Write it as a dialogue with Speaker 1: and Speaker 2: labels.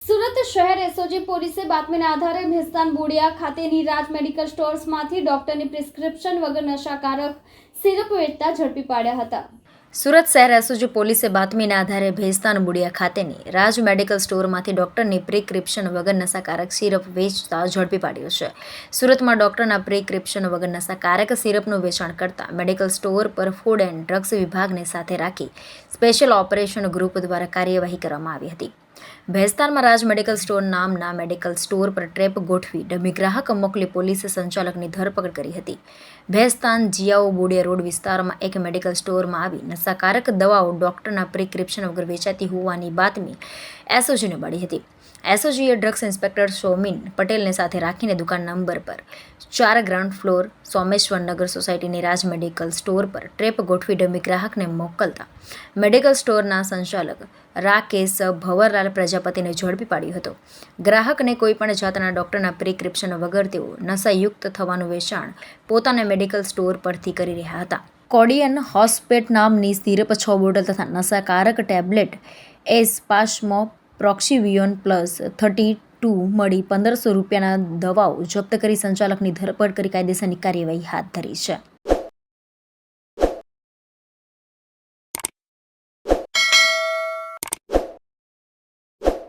Speaker 1: સુરત શહેર એસઓજી પોલીસે બાતમીના આધારે ભેસ્તાન બોડિયા ખાતેની રાજ મેડિકલ સ્ટોર્સમાંથી ડોક્ટરની પ્રિસ્ક્રિપ્શન વગર નશાકારક સિરપ વેચતા ઝડપી પાડ્યા હતા।
Speaker 2: સુરત શહેર એસઓજી પોલીસે બાતમીના આધારે ભેસ્તાન બોડિયા ખાતેની રાજ મેડિકલ સ્ટોરમાંથી ડોક્ટરની પ્રિસ્ક્રિપ્શન વગર નશાકારક સિરપ વેચતા ઝડપી પાડ્યો છે। સુરતમાં ડોક્ટરના પ્રિસ્ક્રિપ્શન વગર નશાકારક સિરપનું વેચાણ કરતા મેડિકલ સ્ટોર પર ફૂડ એન્ડ ડ્રગ્સ વિભાગને સાથે રાખી સ્પેશિયલ ઓપરેશન ગ્રુપ દ્વારા કાર્યવાહી કરવામાં આવી હતી। ભેસ્તાનમાં રાજ મેડિકલ સ્ટોર નામના મેડિકલ સ્ટોર પર ટ્રેપ ગોઠવી ડમી ગ્રાહક મોકલી પોલીસે સંચાલકની ધરપકડ કરી હતી। ભેસ્તાન જીયાઓ બોડિયા રોડ વિસ્તારમાં એક મેડિકલ સ્ટોરમાં આવી નશાકારક દવાઓ ડોક્ટરના પ્રિસ્ક્રિપ્શન વગર વેચાતી હોવાની બાતમી એસઓજીને મળી હતી। એસઓજીએ ડ્રગ્સ ઇન્સ્પેક્ટર સોમિન પટેલને સાથે રાખીને દુકાન નંબર પર 4 ગ્રાઉન્ડ ફ્લોર સોમેશ્વર નગર સોસાયટીની રાજ મેડિકલ સ્ટોર પર ટ્રેપ ગોઠવી ડમી ગ્રાહકને મોકલતા મેડિકલ સ્ટોરના સંચાલક રાકેશ ભવરલાલ પ્રજાપતિને ઝડપી પાડ્યો હતો। ગ્રાહકને કોઈપણ જાતના ડોક્ટરના પ્રિસ્ક્રિપ્શન વગર તેઓ નશાયુક્ત થવાનું વેચાણ પોતાના મેડિકલ સ્ટોર પરથી કરી રહ્યા હતા। કોડિયન હોસ્પેટ નામની સિરપ 6 બોટલ તથા નશાકારક ટેબ્લેટ એસ્પાસ્મો પ્રોક્સિવિયોન પ્લસ 32 મળી 1500 રૂપિયાના દવાઓ જપ્ત કરી સંચાલકની ધરપકડ કરી કાયદેસરની કાર્યવાહી હાથ ધરી છે।